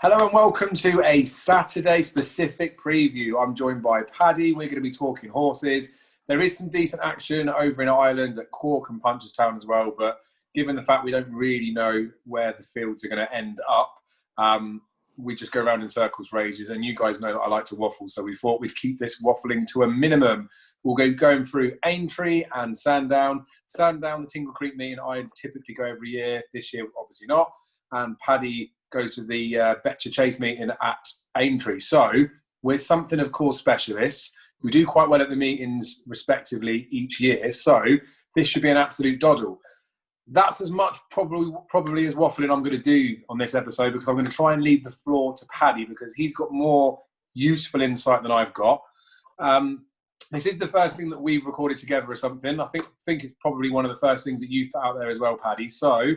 Hello and welcome to a Saturday specific preview. I'm joined by Paddy. We're going to be talking horses. There is some decent action over in Ireland at Cork and Punchestown as well, but given the fact we don't really know where the fields are going to end up, we just go around in circles for ages, and you guys know that I like to waffle, so we thought we'd keep this waffling to a minimum. We'll go going through Aintree and Sandown. Sandown, the Tingle Creek meeting, I typically go every year. This year, obviously not. And Paddy goes to the Betcher Chase meeting at Aintree. So we're something of course specialists. We do quite well at the meetings respectively each year. So this should be an absolute doddle. That's as much probably as waffling I'm going to do on this episode, because I'm going to try and leave the floor to Paddy because he's got more useful insight than I've got. This is the first thing that we've recorded together or something. I think it's probably one of the first things that you've put out there as well, Paddy. So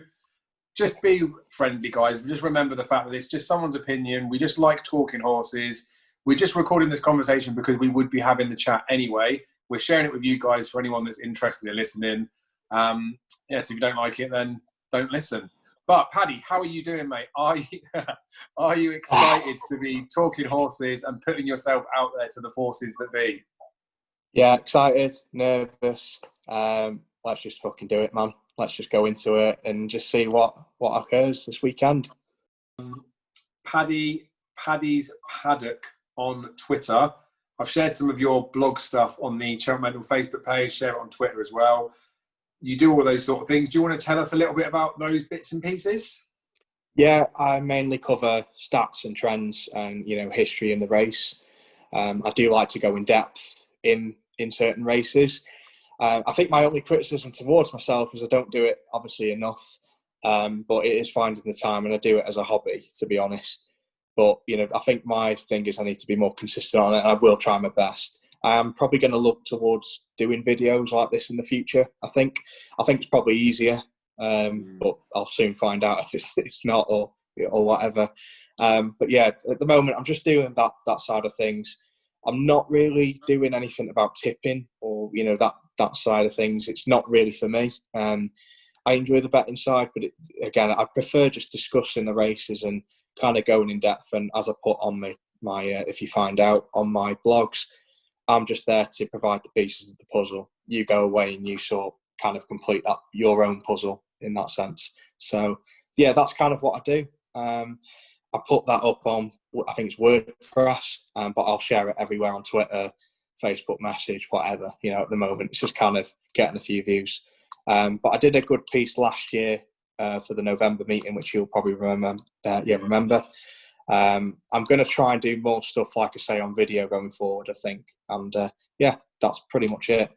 just be friendly, guys. Just remember the fact that it's just someone's opinion. We just like talking horses. We're just recording this conversation because we would be having the chat anyway. We're sharing it with you guys for anyone that's interested in listening. Yes, if you don't like it, then don't listen. But Paddy, how are you doing, mate? Are you excited to be talking horses and putting yourself out there to the forces that be? Yeah, excited, nervous. Let's just fucking do it, man. Let's just go into it and just see what occurs this weekend. Paddy's Paddock on Twitter. I've shared some of your blog stuff on the Cheltmental Facebook page. Share it on Twitter as well. You do all those sort of things. Do you want to tell us a little bit about those bits and pieces? Yeah, I mainly cover stats and trends and history in the race. I do like to go in depth in certain races. I think my only criticism towards myself is I don't do it obviously enough, but it is finding the time, and I do it as a hobby, to be honest. But I think my thing is I need to be more consistent on it, and I will try my best. I am probably going to look towards doing videos like this in the future. I think it's probably easier, but I'll soon find out if it's not or whatever. But yeah, at the moment I'm just doing that side of things. I'm not really doing anything about tipping or that side of things. It's not really for me. I enjoy the betting side, but again, I prefer just discussing the races and kind of going in depth. And as I put on my if you find out on my blogs, I'm just there to provide the pieces of the puzzle. You go away and you kind of complete that your own puzzle in that sense. So yeah, that's kind of what I do. I put that up on, I think it's WordPress, but I'll share it everywhere on Twitter, Facebook message, whatever. At the moment, it's just kind of getting a few views. But I did a good piece last year for the November meeting, which you'll probably remember. I'm going to try and do more stuff, like I say, on video going forward, I think. And yeah, that's pretty much it.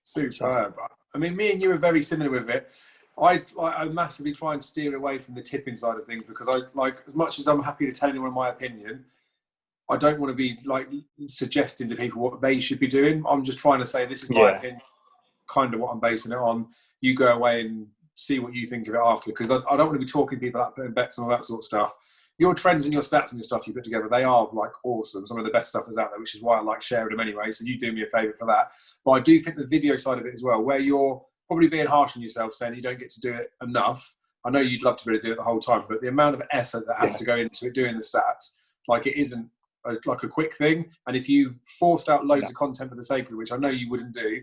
Superb. I mean, me and you are very similar with it. I massively try and steer away from the tipping side of things because as much as I'm happy to tell anyone my opinion, I don't want to be suggesting to people what they should be doing. I'm just trying to say this is my opinion, kind of what I'm basing it on. You go away and see what you think of it after, because I don't want to be talking people out putting bets and all that sort of stuff. Your trends and your stats and your stuff you put together, they are awesome. Some of the best stuff is out there, which is why I like sharing them anyway. So you do me a favour for that. But I do think the video side of it as well, where you're probably being harsh on yourself, saying you don't get to do it enough. I know you'd love to be able to do it the whole time, but the amount of effort that has to go into it, doing the stats, it isn't a quick thing. And if you forced out loads of content for the sake of it, which I know you wouldn't do,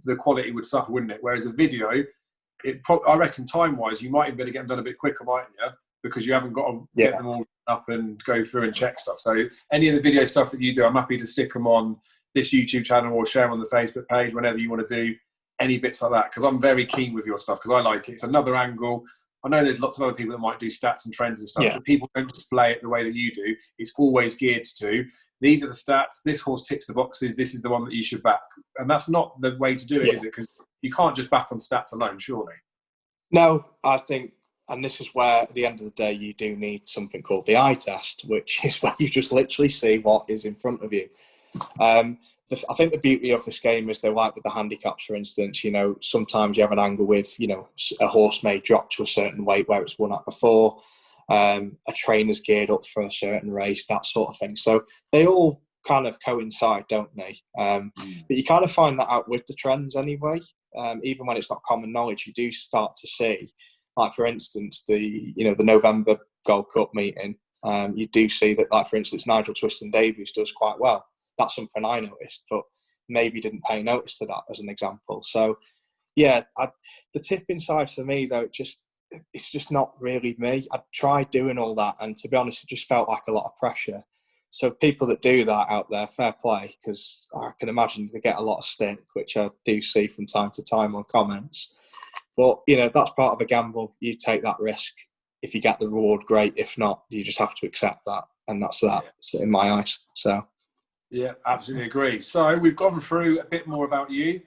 the quality would suffer, wouldn't it? Whereas a video, I reckon time-wise, you might even be able to get them done a bit quicker, mightn't you? Because you haven't got to get them all up and go through and check stuff. So any of the video stuff that you do, I'm happy to stick them on this YouTube channel or share them on the Facebook page whenever you want to do any bits like that, because I'm very keen with your stuff because I like it. It's another angle. I know there's lots of other people that might do stats and trends and stuff, but people don't display it the way that you do. It's always geared to, these are the stats, this horse ticks the boxes, this is the one that you should back. And that's not the way to do it, is it? Because you can't just back on stats alone, surely. No, I think, and this is where at the end of the day you do need something called the eye test, which is where you just literally see what is in front of you. I think the beauty of this game is with the handicaps, for instance, sometimes you have an angle with, a horse may drop to a certain weight where it's won at before, a trainer's geared up for a certain race, that sort of thing. So they all kind of coincide, don't they? But you kind of find that out with the trends anyway. Even when it's not common knowledge, you do start to see, like for instance, the November Gold Cup meeting. You do see that, like for instance, Nigel Twiston-Davies does quite well. That's something I noticed, but maybe didn't pay notice to that as an example. So, yeah, the tipping side for me though, it's just not really me. I tried doing all that, and to be honest, it just felt like a lot of pressure. So people that do that out there, fair play, because I can imagine they get a lot of stick, which I do see from time to time on comments. But, you know, that's part of a gamble. You take that risk. If you get the reward, great. If not, you just have to accept that. And that's that, in my eyes. So, yeah, absolutely agree. So we've gone through a bit more about you.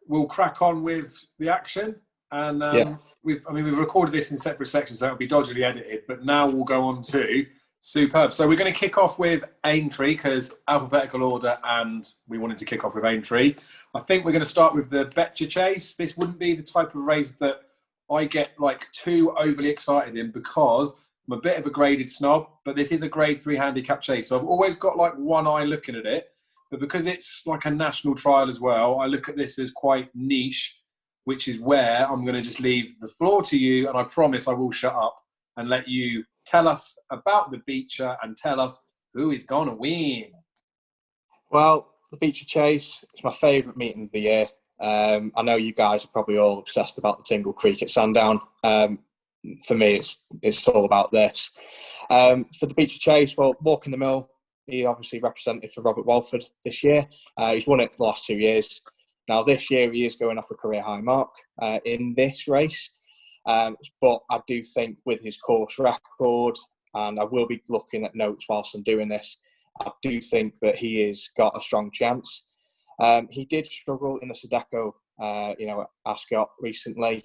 We'll crack on with the action. And we've recorded this in separate sections, so it'll be dodgily edited. But now we'll go on to superb. So we're going to kick off with Aintree because alphabetical order, and we wanted to kick off with Aintree. I think we're going to start with the Betcha Chase. This wouldn't be the type of race that I get like too overly excited in because I'm a bit of a graded snob, but this is a grade 3 handicap chase. So I've always got like one eye looking at it, but because it's like a national trial as well, I look at this as quite niche, which is where I'm going to just leave the floor to you. And I promise I will shut up and let you tell us about the Beecher and tell us who is going to win. Well, the Beecher Chase is my favourite meeting of the year. I know you guys are probably all obsessed about the Tingle Creek at Sandown. For me, it's all about this. For the Beecher Chase, well, Walk in the Mill, he obviously represented for Robert Walford this year. He's won it the last 2 years. Now, this year, he is going off a career high mark in this race. But I do think with his course record, and I will be looking at notes whilst I'm doing this, I do think that he has got a strong chance. He did struggle in the Sudeco, at Ascot recently.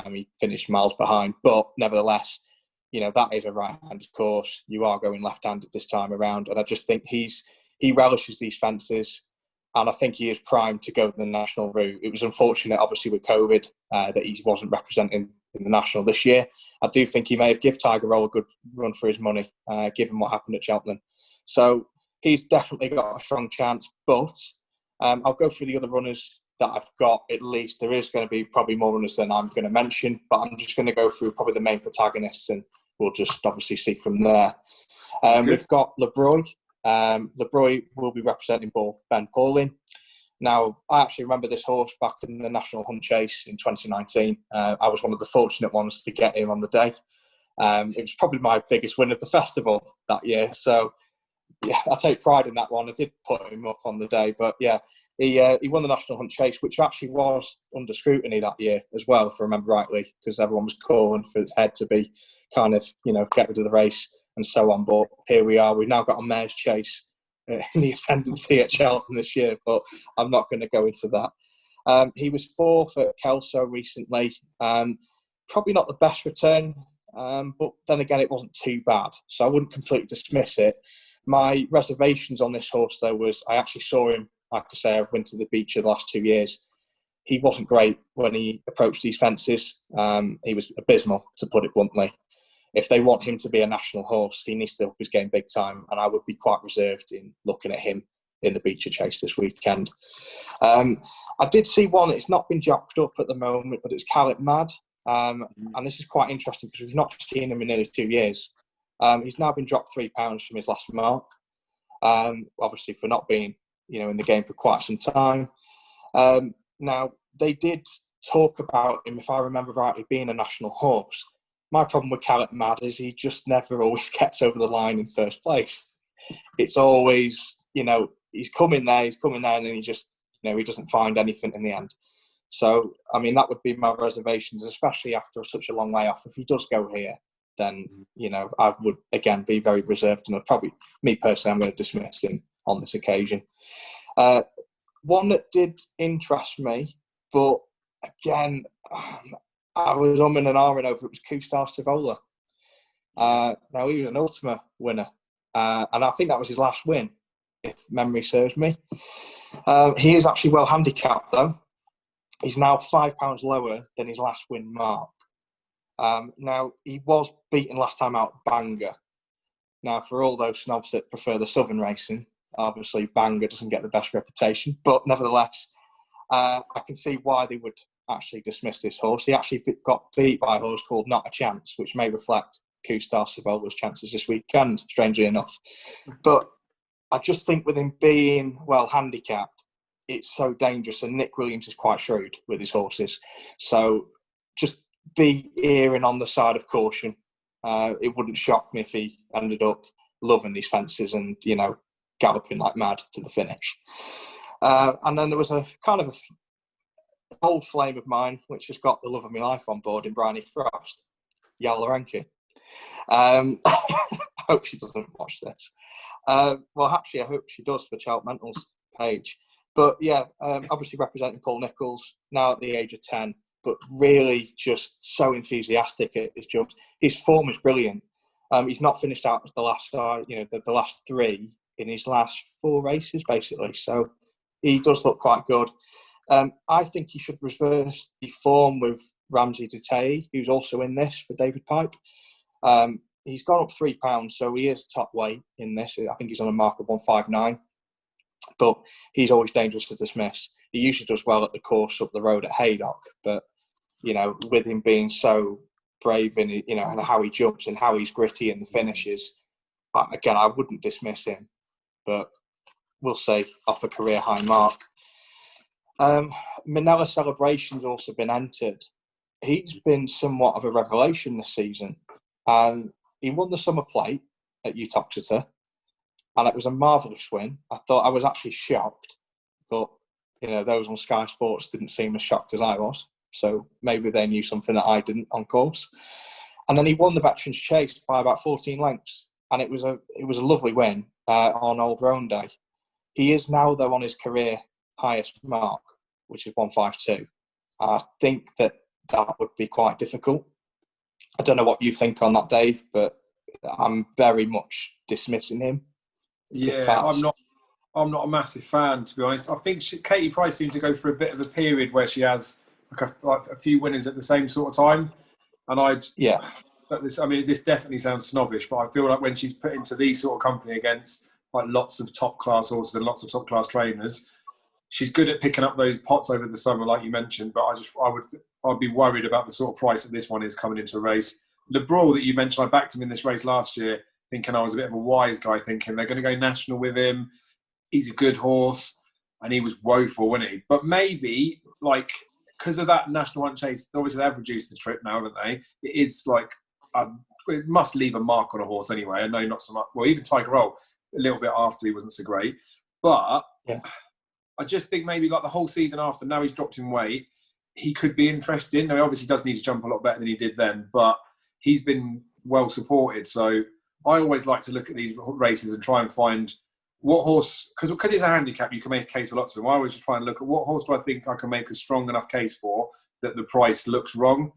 He finished miles behind, but nevertheless, that is a right-handed course. You are going left-handed this time around, and I just think he relishes these fences, and I think he is primed to go the national route. It was unfortunate, obviously, with COVID, that he wasn't representing in the national this year. I do think he may have given Tiger Roll a good run for his money, given what happened at Cheltenham. So he's definitely got a strong chance, but I'll go through the other runners that I've got. At least there is going to be probably more runners than I'm going to mention, but I'm just going to go through probably the main protagonists, and we'll just obviously see from there. We've got LeBroy. LeBroy will be representing both Ben Pauling. Now, I actually remember this horse back in the National Hunt Chase in 2019. I was one of the fortunate ones to get him on the day. It was probably my biggest win of the festival that year. So, yeah, I take pride in that one. I did put him up on the day. But, yeah, he won the National Hunt Chase, which actually was under scrutiny that year as well, if I remember rightly, because everyone was calling for his head to be kind of, get rid of the race and so on. But here we are. We've now got a Mare's Chase in the ascendancy at Cheltenham this year, but I'm not going to go into that. He was fourth at Kelso recently. Probably not the best return, but then again, it wasn't too bad. So I wouldn't completely dismiss it. My reservations on this horse, though, was I actually saw him, like I say, I've been to the Beecher the last 2 years. He wasn't great when he approached these fences. He was abysmal, to put it bluntly. If they want him to be a national horse, he needs to up his game big time, and I would be quite reserved in looking at him in the Beecher Chase this weekend. I did see one that's not been jocked up at the moment, but it's Cheltmental. And this is quite interesting because we've not seen him in nearly 2 years. He's now been dropped £3 from his last mark, obviously for not being, in the game for quite some time. Now, they did talk about him, if I remember rightly, being a national horse. My problem with Cheltmental is he just never always gets over the line in first place. It's always, he's coming there, and then he just, he doesn't find anything in the end. So, that would be my reservations, especially after such a long way off. If he does go here, then, I would, again, be very reserved. And I'd probably, me personally, I'm going to dismiss him on this occasion. One that did interest me, but again, I was umming and ahhing over it, was Q-Star Savola. Now, he was an Ultima winner. And I think that was his last win, if memory serves me. He is actually well handicapped, though. He's now £5 lower than his last win mark. Now, he was beaten last time out Bangor. Now, for all those snobs that prefer the Southern racing, obviously Bangor doesn't get the best reputation. But nevertheless, I can see why they would actually dismiss this horse. He actually got beat by a horse called Not a Chance, which may reflect Kustar Savola's chances this weekend, strangely enough. But I just think with him being well handicapped, it's so dangerous. And Nick Williams is quite shrewd with his horses. So just be erring on the side of caution. It wouldn't shock me if he ended up loving these fences and, galloping like mad to the finish. And then there was a kind of an old flame of mine, which has got the love of my life on board in Bryony Frost, Yalarenki. I hope she doesn't watch this. Well, actually, I hope she does for Cheltmental's page. But yeah, obviously representing Paul Nicholls, now at the age of 10, but really just so enthusiastic at his jumps. His form is brilliant. He's not finished out the last, the last 3 in his last 4 races, basically. So he does look quite good. I think he should reverse the form with Ramsey Detey, who's also in this for David Pipe. He's gone up £3, so he is top weight in this. I think he's on a mark of 159, but he's always dangerous to dismiss. He usually does well at the course up the road at Haydock, but with him being so brave in and how he jumps and how he's gritty in the finishes, again, I wouldn't dismiss him, but we'll see, off a career high mark. Manila Celebration's also been entered. He's been somewhat of a revelation this season. He won the Summer Plate at Uttoxeter, and it was a marvellous win. I was actually shocked, but those on Sky Sports didn't seem as shocked as I was. So maybe they knew something that I didn't on course. And then he won the Veterans Chase by about 14 lengths, and it was a lovely win on Old Roan Day. He is now, though, on his career highest mark, which is 152. I think that would be quite difficult. I don't know what you think on that, Dave, but I'm very much dismissing him. Yeah, I'm not a massive fan, to be honest. I think Katie Price seemed to go through a bit of a period where she has like a few winners at the same sort of time, and this definitely sounds snobbish, but I feel like when she's put into these sort of company against like lots of top class horses and lots of top class trainers, she's good at picking up those pots over the summer, like you mentioned. But I'd be worried about the sort of price that this one is coming into a race. Le Brawl that you mentioned, I backed him in this race last year, thinking I was a bit of a wise guy, thinking they're going to go national with him. He's a good horse, and he was woeful, wasn't he? But maybe because of that national hunt chase, obviously they've reduced the trip now, haven't they? It is it must leave a mark on a horse anyway. I know not so much. Well, even Tiger Roll, a little bit after, he wasn't so great. But yeah, I just think maybe like the whole season after, now he's dropped in weight, he could be interesting. Now, he obviously does need to jump a lot better than he did then, but he's been well supported. So I always like to look at these races and try and find what horse, because it's a handicap, you can make a case for lots of them. I always just try and look at what horse do I think I can make a strong enough case for that the price looks wrong.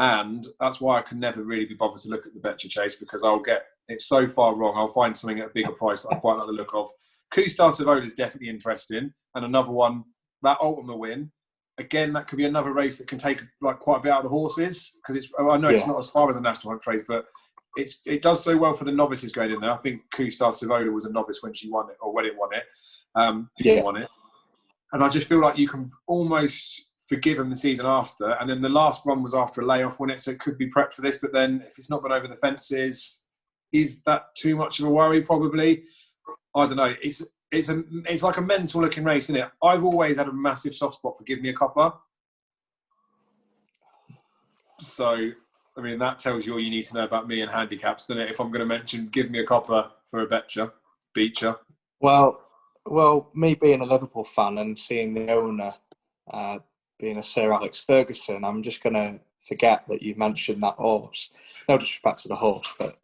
And that's why I can never really be bothered to look at the Betcher Chase, because I'll get it so far wrong. I'll find something at a bigger price that I quite like the look of. Kustar Savola is definitely interesting. And another one, that Ultima win, again, that could be another race that can take quite a bit out of the horses, because it's not as far as a national hunt race, but it does so well for the novices going in there. I think Kustar Savola was a novice when she won it, or when it won it. Won it. And I just feel like you can almost forgive him the season after. And then the last one was after a layoff, wasn't it? So it could be prepped for this. But then if it's not been over the fences, is that too much of a worry? Probably. I don't know. It's like a mental looking race, isn't it? I've always had a massive soft spot for Give Me a Copper. So, I mean, that tells you all you need to know about me and handicaps, doesn't it? If I'm going to mention Give Me a Copper for a Beecher. Well, me being a Liverpool fan and seeing the owner being a Sir Alex Ferguson, I'm just going to forget that you mentioned that horse. No disrespect to the horse, but,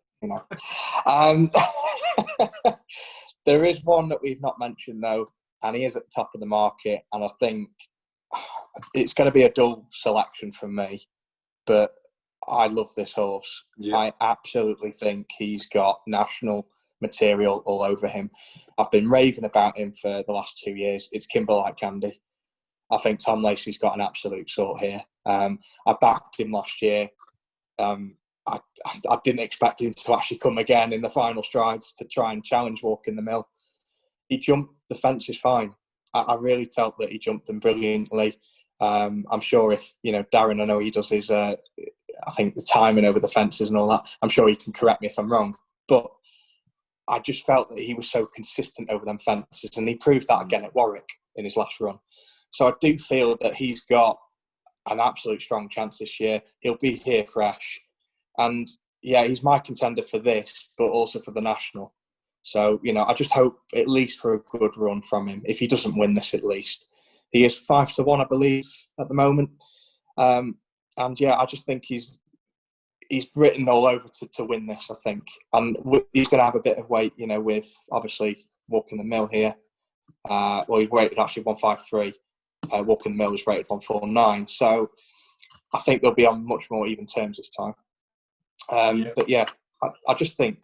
there is one that we've not mentioned, though, and he is at the top of the market, and I think it's going to be a dull selection from me, but I love this horse. Yeah. I absolutely think he's got national material all over him. I've been raving about him for the last 2 years. It's Kimber Like Candy. I think Tom Lacey's got an absolute sort here. I backed him last year. I didn't expect him to actually come again in the final strides to try and challenge Walk in the Mill. He jumped the fences fine. I really felt that he jumped them brilliantly. I'm sure if, Darren, I know he does I think the timing over the fences and all that, I'm sure he can correct me if I'm wrong, but I just felt that he was so consistent over them fences, and he proved that again at Warwick in his last run. So I do feel that he's got an absolute strong chance this year. He'll be here fresh. And yeah, he's my contender for this, but also for the National. So, I just hope at least for a good run from him, if he doesn't win this at least. He is 5-1, I believe, at the moment. And yeah, I just think he's written all over to win this, I think. And he's going to have a bit of weight, with obviously Walking the Mill here. Well, he's rated actually 153. Walking the Mill is rated 149. So I think they'll be on much more even terms this time. But yeah, I just think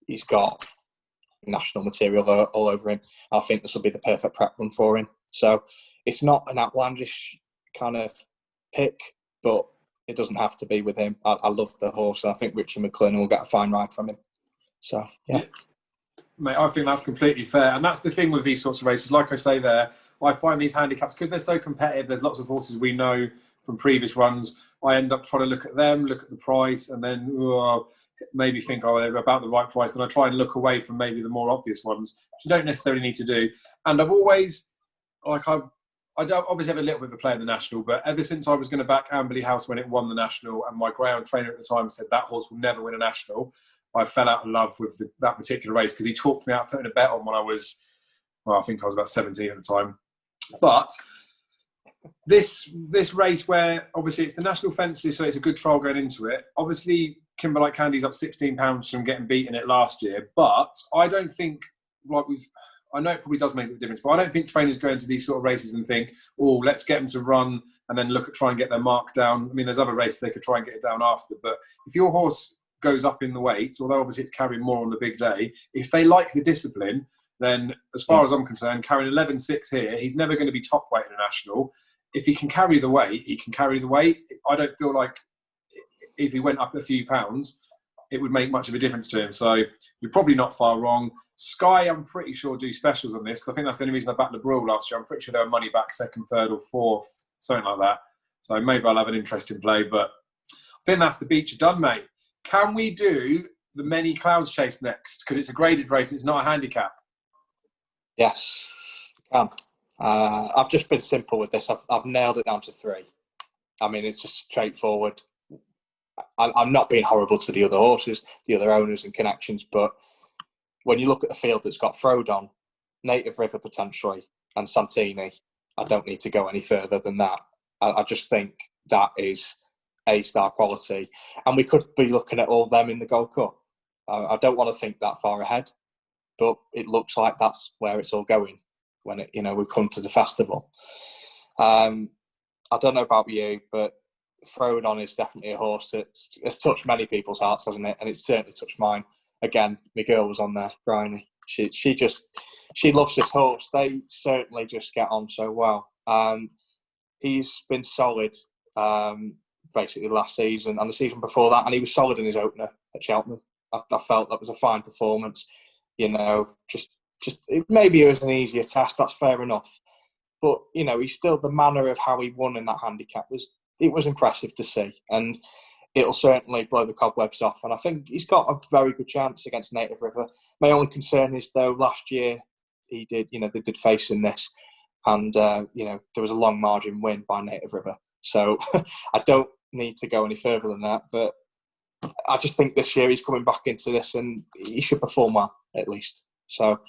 he's got national material all over him. I think this will be the perfect prep run for him. So it's not an outlandish kind of pick, but it doesn't have to be with him. I love the horse, and I think Richard McLennan will get a fine ride from him. So, yeah. Mate, I think that's completely fair. And that's the thing with these sorts of races. Like I say there, I find these handicaps, because they're so competitive, there's lots of horses we know from previous runs. I end up trying to look at them, look at the price, and then maybe think, they're about the right price. Then I try and look away from maybe the more obvious ones, which you don't necessarily need to do. And I've always, I obviously have a little bit of a play in the National, but ever since I was going to back Amberley House when it won the National, and my ground trainer at the time said that horse will never win a National, I fell out of love with that particular race, because he talked me out putting a bet on when I was, I think I was about 17 at the time. But this race, where obviously it's the National Fences, so it's a good trial going into it. Obviously, Kimberlite Candy's up £16 from getting beaten it last year, but I don't think, I know it probably does make a difference, but I don't think trainers go into these sort of races and think, let's get them to run and then look at try and get their mark down. I mean, there's other races they could try and get it down after, but if your horse goes up in the weights, although obviously it's carrying more on the big day, if they like the discipline, then as far as I'm concerned, carrying 11.6 here, he's never going to be top weight in a National. If he can carry the weight, he can carry the weight. I don't feel like if he went up a few pounds, it would make much of a difference to him. So you're probably not far wrong. Sky, I'm pretty sure, do specials on this, because I think that's the only reason I backed the Brule last year. I'm pretty sure they were money back second, third or fourth, something like that. So maybe I'll have an interesting play, but I think that's the beat you're done, mate. Can we do the Many Clouds Chase next? Because it's a graded race, it's not a handicap. Yes, can. I've just been simple with this. I've nailed it down to 3. I mean, it's just straightforward. I'm not being horrible to the other horses, the other owners and connections, but when you look at the field that's got Frodon, Native River potentially, and Santini, I don't need to go any further than that. I just think that is A-star quality. And we could be looking at all them in the Gold Cup. I don't want to think that far ahead, but it looks like that's where it's all going when we come to the festival. I don't know about you, but Frodon is definitely a horse that has touched many people's hearts, hasn't it? And it's certainly touched mine. Again, my girl was on there, Bryony. She loves this horse. They certainly just get on so well. He's been solid basically last season and the season before that, and he was solid in his opener at Cheltenham. I felt that was a fine performance. Just maybe it was an easier test. That's fair enough. But he's still, the manner of how he won in that handicap was impressive to see, and it'll certainly blow the cobwebs off. And I think he's got a very good chance against Native River. My only concern is, though, last year they did face in this, and there was a long margin win by Native River. So I don't need to go any further than that. But I just think this year he's coming back into this, and he should perform well at least. So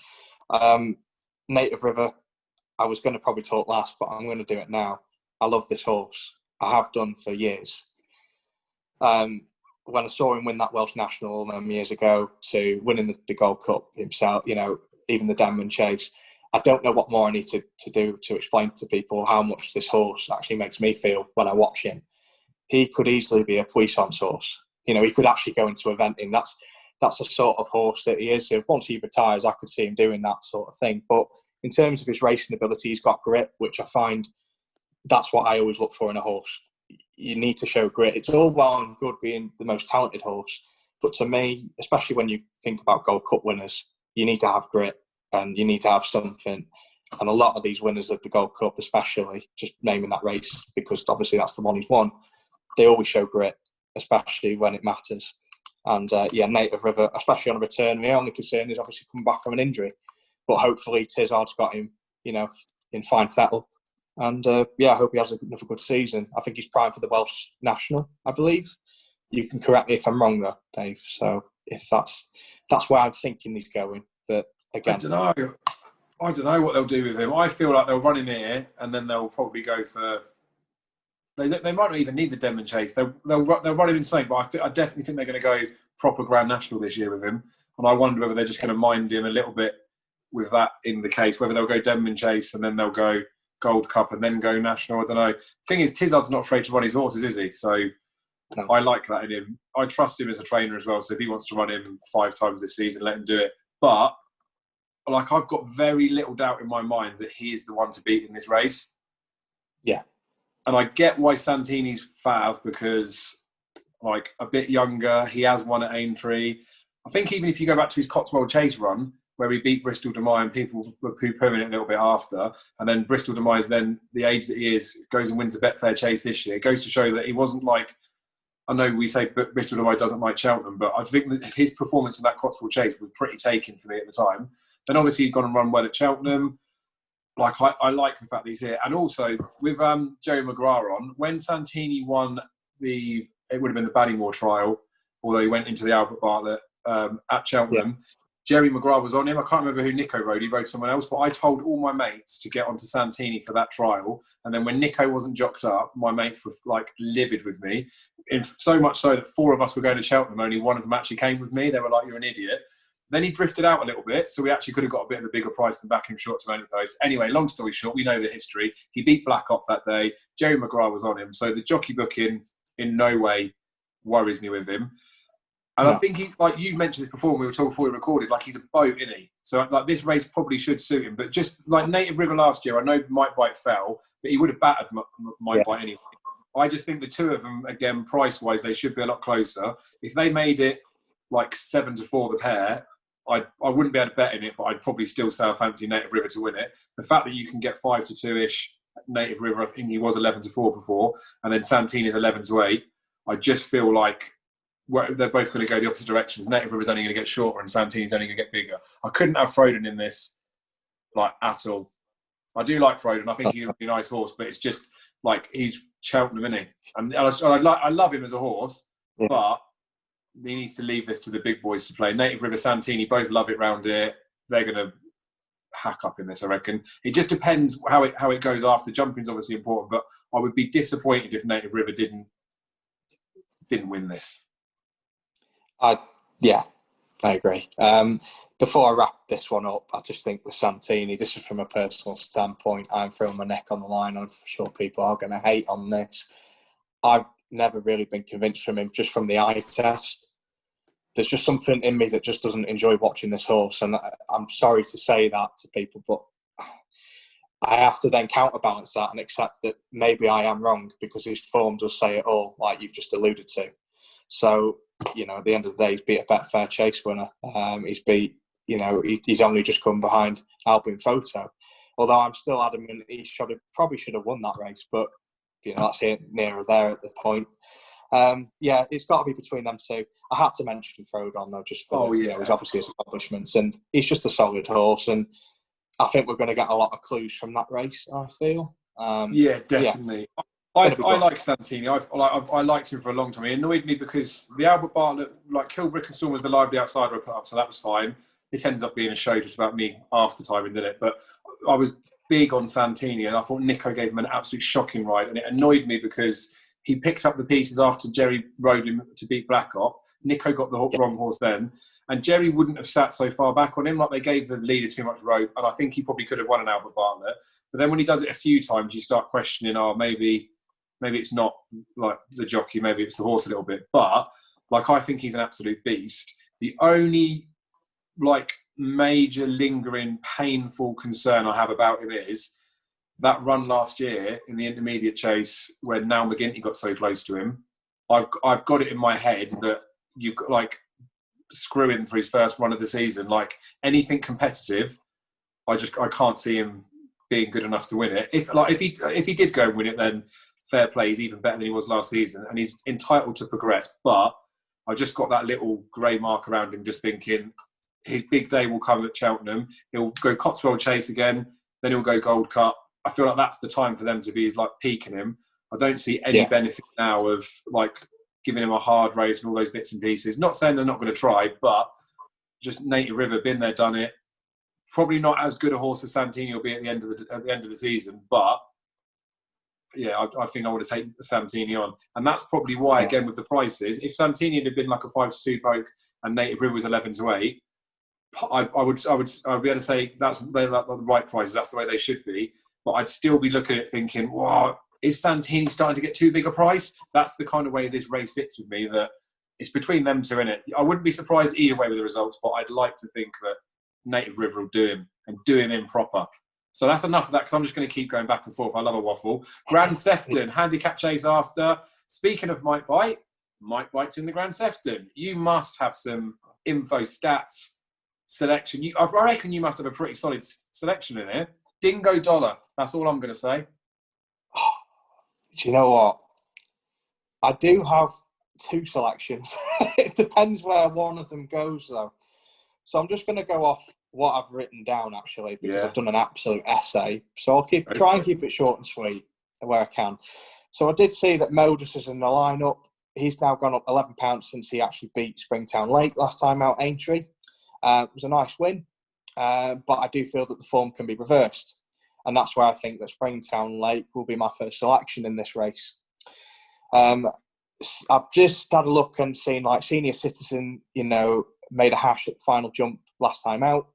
Native River, I was going to probably talk last, but I'm going to do it now. I love this horse. I have done for years. When I saw him win that Welsh National years ago, to winning the Gold Cup himself, even the Denman Chase, I don't know what more I need to do to explain to people how much this horse actually makes me feel when I watch him. He could easily be a puissance horse. He could actually go into eventing. That's the sort of horse that he is. So once he retires, I could see him doing that sort of thing. But in terms of his racing ability, he's got grit, which I find that's what I always look for in a horse. You need to show grit. It's all well and good being the most talented horse, but to me, especially when you think about Gold Cup winners, you need to have grit and you need to have something. And a lot of these winners of the Gold Cup, especially, just naming that race because obviously that's the one he's won, they always show grit. especially when it matters. And Native River, especially on a return, my only concern is obviously coming back from an injury. But hopefully Tizard's got him, in fine fettle. And I hope he has another good season. I think he's primed for the Welsh national, I believe. You can correct me if I'm wrong, though, Dave. So if that's where I'm thinking he's going. But again, I don't know what they'll do with him. I feel like they'll run him here, and then they'll probably go for. They might not even need the Denman chase. They'll run him insane. But I definitely think they're going to go proper Grand National this year with him. And I wonder whether they're just going to mind him a little bit with that in the case. Whether they'll go Denman chase and then they'll go Gold Cup and then go National. I don't know. Thing is, Tizard's not afraid to run his horses, is he? So no. I like that in him. I trust him as a trainer as well. So if he wants to run him 5 times this season, let him do it. But I've got very little doubt in my mind that he is the one to beat in this race. Yeah. And I get why Santini's fav, because a bit younger, he has won at Aintree. I think even if you go back to his Cotswold Chase run, where he beat Bristol De Mai and people were poo-pooing it a little bit after, and then Bristol De Mai is then the age that he is, goes and wins the Betfair Chase this year. It goes to show that he wasn't I know we say Bristol De Mai doesn't like Cheltenham, but I think that his performance in that Cotswold Chase was pretty taken for me at the time. Then obviously he's gone and run well at Cheltenham. I like the fact that he's here. And also, with Jerry McGrath on, when Santini won it would have been the Ballymore trial, although he went into the Albert Bartlett at Cheltenham, Jerry McGrath was on him. I can't remember who Nico rode. He rode someone else. But I told all my mates to get onto Santini for that trial. And then when Nico wasn't jocked up, my mates were livid with me. So much so that 4 of us were going to Cheltenham. Only one of them actually came with me. They were like, "You're an idiot." Then he drifted out a little bit, so we actually could have got a bit of a bigger price than back him short to only post. Anyway, long story short, we know the history. He beat Blackop that day. Jerry McGrath was on him, so the jockey booking in no way worries me with him. And no. I think you've mentioned this before when we were talking before we recorded, he's a boat, isn't he? So this race probably should suit him. But just like Native River last year, I know Mike Bite fell, but he would have battered Mike Bite anyway. I just think the two of them, again, price-wise, they should be a lot closer. If they made it 7-4 the pair, I wouldn't be able to bet in it, but I'd probably still say I fancy Native River to win it. The fact that you can get 5-2-ish Native River, I think he was 11-4 before, and then Santini's 11-8. I just feel like they're both going to go the opposite directions. Native River's only going to get shorter, and Santini's only going to get bigger. I couldn't have Froden in this, at all. I do like Froden. I think he'd be a nice horse, but it's just he's Cheltenham, isn't he? And I love him as a horse, but he needs to leave this to the big boys to play. Native River, Santini, both love it round here. They're going to hack up in this, I reckon. It just depends how it goes after. Jumping's obviously important, but I would be disappointed if Native River didn't win this. I agree. Before I wrap this one up, I just think with Santini, this is from a personal standpoint, I'm throwing my neck on the line. I'm sure people are going to hate on this. I've never really been convinced from him just from the eye test. There's just something in me that just doesn't enjoy watching this horse, and I'm sorry to say that to people, but I have to then counterbalance that and accept that maybe I am wrong, because his form does say it all, like you've just alluded to. So, at the end of the day, he's beat a Betfair Chase winner. He's beat, he's only just come behind Albin Photo. Although I'm still adamant he probably should have won that race, but that's here, near or there at the point. It's got to be between them two. I had to mention Frodon though, just for his obviously his accomplishments, and he's just a solid horse, and I think we're going to get a lot of clues from that race, I feel. Definitely. I like Santini. I liked him for a long time. He annoyed me because the Albert Bartlett, Kilbrick and Storm was the lively outsider I put up, so that was fine. This ends up being a show just about me after timing, didn't it? But I was big on Santini, and I thought Nico gave him an absolute shocking ride, and it annoyed me because he picked up the pieces after Jerry rode him to beat Blackop. Nico got the wrong horse then, and Jerry wouldn't have sat so far back on him. They gave the leader too much rope, and I think he probably could have won an Albert Bartlett. But then when he does it a few times, you start questioning, maybe it's not the jockey, maybe it's the horse a little bit. But I think he's an absolute beast. The only major lingering painful concern I have about him is that run last year in the intermediate chase when Now McGinty got so close to him. I've got it in my head that you screw him for his first run of the season. Anything competitive, I can't see him being good enough to win it. If he did go and win it, then fair play, he's even better than he was last season, and he's entitled to progress. But I just got that little grey mark around him, just thinking his big day will come at Cheltenham. He'll go Cotswold Chase again, then he'll go Gold Cup. I feel like that's the time for them to be like peaking him. I don't see any benefit now of like giving him a hard race and all those bits and pieces. Not saying they're not going to try, but just Native River, been there, done it. Probably not as good a horse as Santini will be at the end of the season, but yeah, I think I would have taken Santini on, and that's probably why, again, with the prices, if Santini had been like a 5-2 poke and Native River was 11-8, I would be able to say they're like the right prices. That's the way they should be. But I'd still be looking at it thinking, wow, is Santini starting to get too big a price? That's the kind of way this race sits with me, that it's between them two in it. I wouldn't be surprised either way with the results, but I'd like to think that Native River will do him and do him in proper. So that's enough of that, because I'm just going to keep going back and forth. I love a waffle. Grand Sefton, handicap chase after. Speaking of Mike Bite's in the Grand Sefton. You must have some info, stats, selection. I reckon you must have a pretty solid selection in here. Dingo Dollar. That's all I'm going to say. Do you know what? I do have two selections. It depends where one of them goes, though. So I'm just going to go off what I've written down, actually, because I've done an absolute essay. So I'll try and keep it short and sweet where I can. So I did see that Modus is in the lineup. He's now gone up £11 since he actually beat Springtown Lake last time out, Aintree. It was a nice win, but I do feel that the form can be reversed. And that's where I think that Springtown Lake will be my first selection in this race. I've just had a look and seen, like, Senior Citizen, made a hash at the final jump last time out.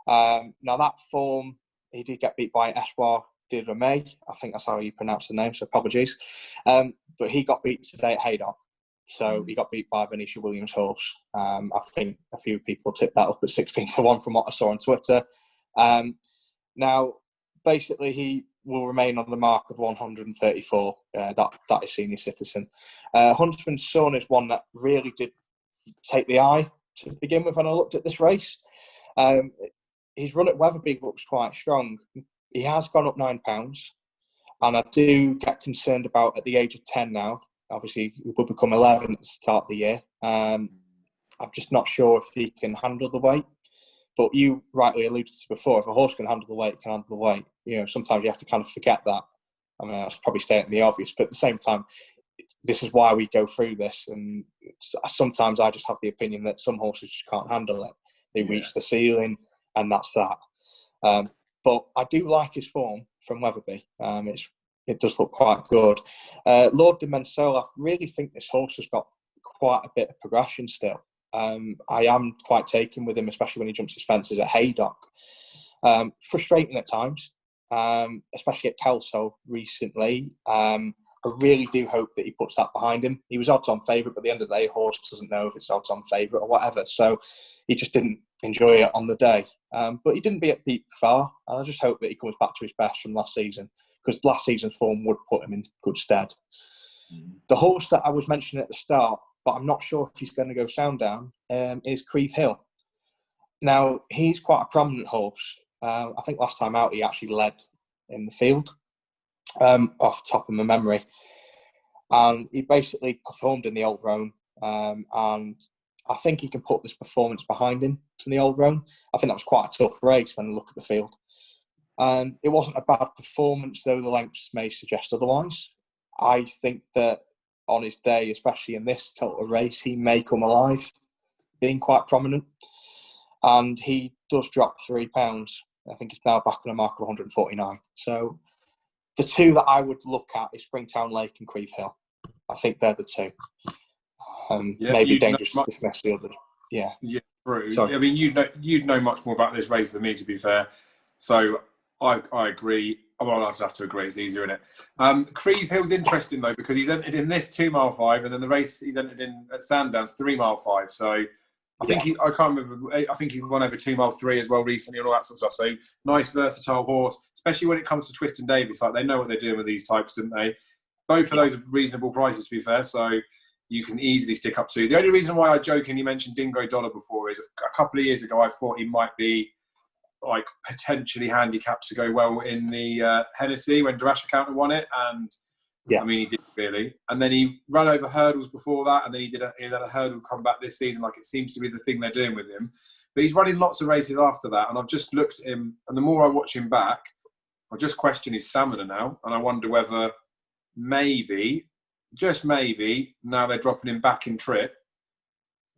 Now, that form, he did get beat by Espoir de Remay. I think that's how you pronounce the name, so apologies. But he got beat today at Haydock. So he got beat by Venetia Williams' horse. I think a few people tipped that up at 16-1 from what I saw on Twitter. Now, basically, he will remain on the mark of 134. That is Senior Citizen. Huntsman's Son is one that really did take the eye to begin with when I looked at this race. His run at Weatherby looks quite strong. He has gone up £9, and I do get concerned about, at the age of 10 now, obviously he will become 11 at the start of the year. I'm just not sure if he can handle the weight. But you rightly alluded to before, if a horse can handle the weight, it can handle the weight. Sometimes you have to kind of forget that. I mean, that's probably stating the obvious, but at the same time, this is why we go through this. And sometimes I just have the opinion that some horses just can't handle it. They reach the ceiling, and that's that. But I do like his form from Weatherby. It does look quite good. Lord de Mensole, I really think this horse has got quite a bit of progression still. I am quite taken with him, especially when he jumps his fences at Haydock. Frustrating at times, especially at Kelso recently. I really do hope that he puts that behind him. He was odds-on favourite, but at the end of the day, horse doesn't know if it's odds-on favourite or whatever. So he just didn't enjoy it on the day. But he didn't beat far, and I just hope that he comes back to his best from last season, because last season's form would put him in good stead. The horse that I was mentioning at the start, but I'm not sure if he's going to go Sandown, is Creve Hill. Now, he's quite a prominent horse. I think last time out he actually led in the field, off the top of my memory. And he basically performed in the Old Roan, and I think he can put this performance behind him from the Old Roan. I think that was quite a tough race when I look at the field. It wasn't a bad performance, though the lengths may suggest otherwise. I think that on his day, especially in this total race, he may come alive, being quite prominent. And he does drop £3. I think he's now back on a mark of 149. So the two that I would look at is Springtown Lake and Creve Hill. I think they're the two. Maybe dangerous to dismiss the others. Yeah, true. Sorry. I mean, you'd know much more about this race than me, to be fair. So I agree. Well, I'll just have to agree. It's easier, isn't it? Creve Hill's interesting, though, because he's entered in this 2 mile 5, and then the race he's entered in at Sandown's 3 mile 5. So I think I can't remember. I think he's won over 2 mile 3 as well recently, and all that sort of stuff. So nice, versatile horse, especially when it comes to Twist and Davis. Like, they know what they're doing with these types, didn't they? Both of those are reasonable prices, to be fair. So you can easily stick up to. The only reason why I jokingly mentioned Dingo Dollar before is a couple of years ago I thought he might be like potentially handicapped to go well in the Hennessy when Durasha Counter won it, and Yeah. I mean, he did really. And then he ran over hurdles before that, and then he had a hurdle comeback this season. Like, it seems to be the thing they're doing with him. But he's running lots of races after that, and I've just looked at him, and the more I watch him back, I just question his stamina now, and I wonder whether maybe, just maybe, now they're dropping him back in trip,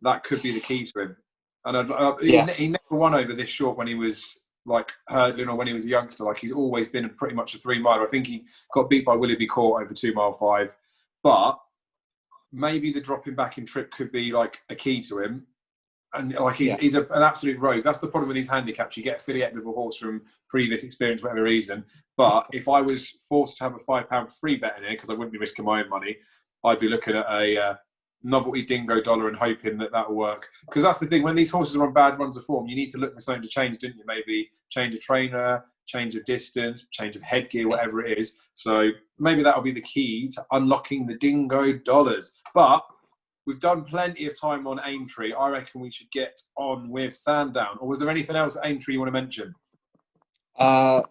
that could be the key to him. And he never won over this short when he was like hurdling or when he was a youngster. Like, he's always been pretty much a 3 miler. I think he got beat by Willoughby Court over 2 mile 5, but maybe the dropping back in trip could be like a key to him. And like he's an absolute rogue. That's the problem with these handicaps. You get affiliated with a horse from previous experience, for whatever reason. But if I was forced to have a £5 free bet in here, because I wouldn't be risking my own money, I'd be looking at a novelty dingo dollar and hoping that will work. Because that's the thing, when these horses are on bad runs of form, you need to look for something to change, didn't you? Maybe change a trainer, change of distance, change of headgear, whatever it is. So maybe that'll be the key to unlocking the dingo dollars. But we've done plenty of time on Aintree. I reckon we should get on with Sandown. Or was there anything else at Aintree you want to mention? No,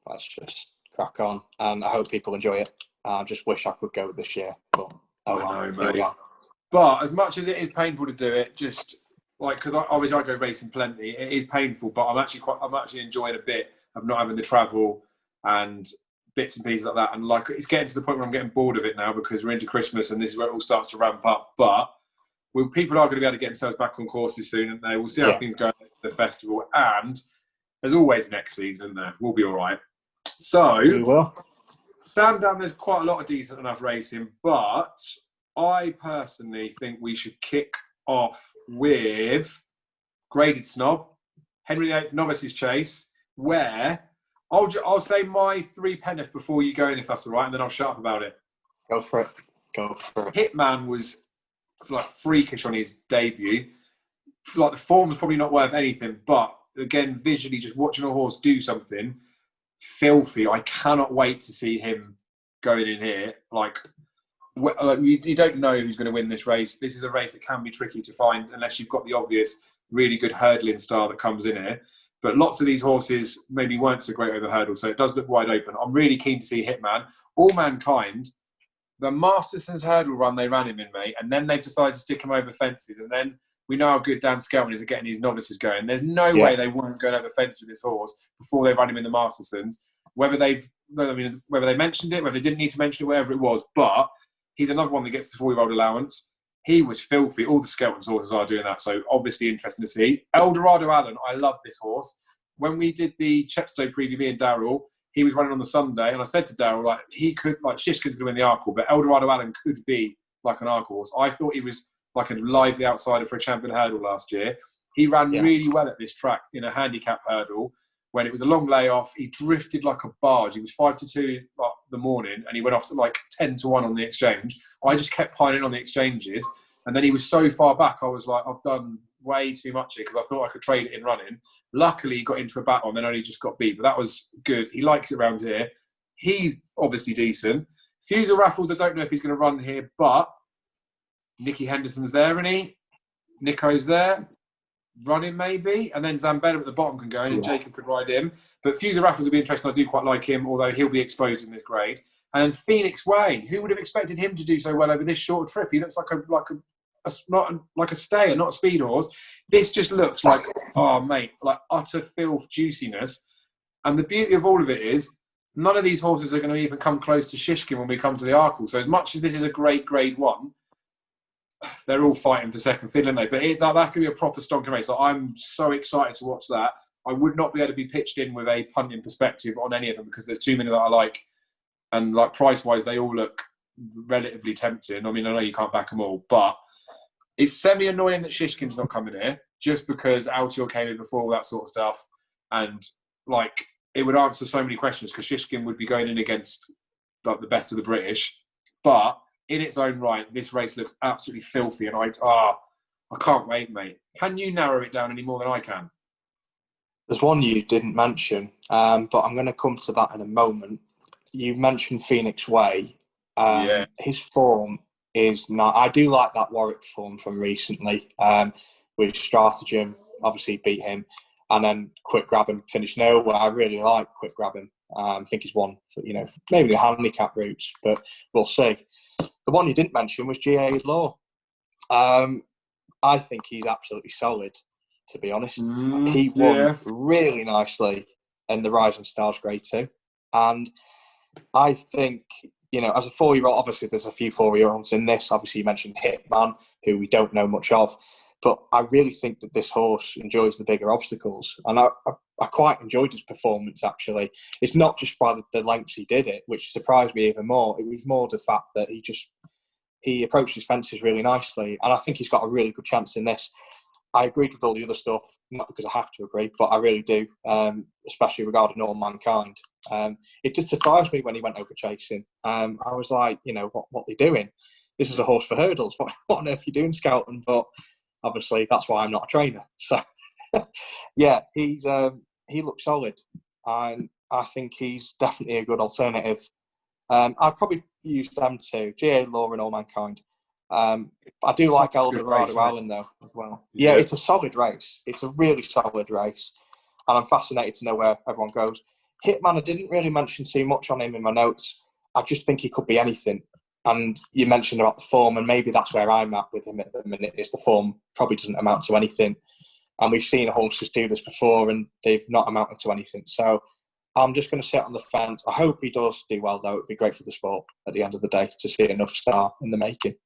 let's just crack on. And I hope people enjoy it. I just wish I could go this year. But I know, mate. But as much as it is painful to do it, just like, because obviously I go racing plenty, it is painful, but I'm actually enjoying a bit of not having the travel and bits and pieces like that. And like, it's getting to the point where I'm getting bored of it now because we're into Christmas and this is where it all starts to ramp up. But people are going to be able to get themselves back on courses soon, and we'll see how things go at the festival. And there's always next season, isn't there? We'll be all right. So we will. Sandown, there's quite a lot of decent enough racing, but I personally think we should kick off with Graded Snob, Henry VIII Novices Chase, where I'll say my 3 penneth before you go in, if that's all right, and then I'll shut up about it. Go for it. Hitman was like freakish on his debut. Like, the form was probably not worth anything, but again, visually, just watching a horse do something filthy. I cannot wait to see him going in here. Like, you don't know who's going to win this race. This is a race that can be tricky to find unless you've got the obvious really good hurdling star that comes in here. But lots of these horses maybe weren't so great over hurdles, so it does look wide open. I'm really keen to see Hitman. All Mankind, the Masterson's hurdle run they ran him in, mate, and then they've decided to stick him over fences, and then we know how good Dan Skelton is at getting his novices going. There's no way they weren't going over fences with this horse before they ran him in the Mastersons. Whether they mentioned it, whether they didn't need to mention it, whatever it was, but he's another one that gets the 4-year-old allowance. He was filthy. All the Skelton's horses are doing that, so obviously interesting to see. Eldorado Allen, I love this horse. When we did the Chepstow preview, me and Daryl, he was running on the Sunday, and I said to Daryl, like, he could, like, Shishkin's going to win the Arkle, but Eldorado Allen could be like an Arkle horse. I thought he was like a lively outsider for a champion hurdle last year. He ran really well at this track in a handicap hurdle. When it was a long layoff, he drifted like a barge. He was 5-2 like, the morning, and he went off to like 10-1 on the exchange. I just kept piling on the exchanges, and then he was so far back, I was like, I've done way too much here because I thought I could trade it in running. Luckily, he got into a battle and then only just got beat, but that was good. He likes it around here. He's obviously decent. Fusel Raffles, I don't know if he's going to run here, but Nicky Henderson's there, isn't he? Nico's there. Running maybe, and then Zambella at the bottom can go in, and Jacob could ride him. But Fusel Raffles will be interesting. I do quite like him, although he'll be exposed in this grade. And then Phoenix Way, who would have expected him to do so well over this short trip? He looks like a stayer, not a speed horse. This just looks like, oh mate, like utter filth juiciness. And the beauty of all of it is, none of these horses are going to even come close to Shishkin when we come to the Arkle. So as much as this is a great grade 1, they're all fighting for second fiddle, aren't they? But that's going to be a proper stonking race. Like, I'm so excited to watch that. I would not be able to be pitched in with a punting perspective on any of them because there's too many that I like. And like price-wise, they all look relatively tempting. I mean, I know you can't back them all, but it's semi-annoying that Shishkin's not coming here just because Altior came in before all that sort of stuff. And like, it would answer so many questions because Shishkin would be going in against like the best of the British. But in its own right, this race looks absolutely filthy, and I can't wait, mate. Can you narrow it down any more than I can? There's one you didn't mention, but I'm going to come to that in a moment. You mentioned Phoenix Way. His form is not... I do like that Warwick form from recently, with Stratagem, obviously beat him, and then Quick Grab and finished nowhere. I really like Quick Grab him. I think he's won, maybe the handicap routes, but we'll see. The one you didn't mention was GA Law. I think he's absolutely solid, to be honest. He won really nicely in the Rising Stars Grade 2. And I think, as a 4-year-old, obviously there's a few 4-year-olds in this. Obviously you mentioned Hitman, who we don't know much of. But I really think that this horse enjoys the bigger obstacles. And I quite enjoyed his performance, actually. It's not just by the lengths he did it, which surprised me even more. It was more the fact that he approached his fences really nicely. And I think he's got a really good chance in this. I agreed with all the other stuff, not because I have to agree, but I really do, especially regarding All Mankind. It did surprise me when he went over chasing. I was like, what are they doing? This is a horse for hurdles. What on earth are you doing, scouting? But obviously, that's why I'm not a trainer. So, yeah, he looks solid. And I think he's definitely a good alternative. I'd probably use them too, GA Law and All Mankind. I do like Eldorado Island though as well. Yeah, it's a solid race. It's a really solid race, and I'm fascinated to know where everyone goes. Hitman, I didn't really mention too much on him in my notes. I just think he could be anything. And you mentioned about the form, and maybe that's where I'm at with him at the minute. Is the form probably doesn't amount to anything, and we've seen horses do this before, and they've not amounted to anything. So I'm just going to sit on the fence. I hope he does do well, though. It'd be great for the sport at the end of the day to see enough star in the making.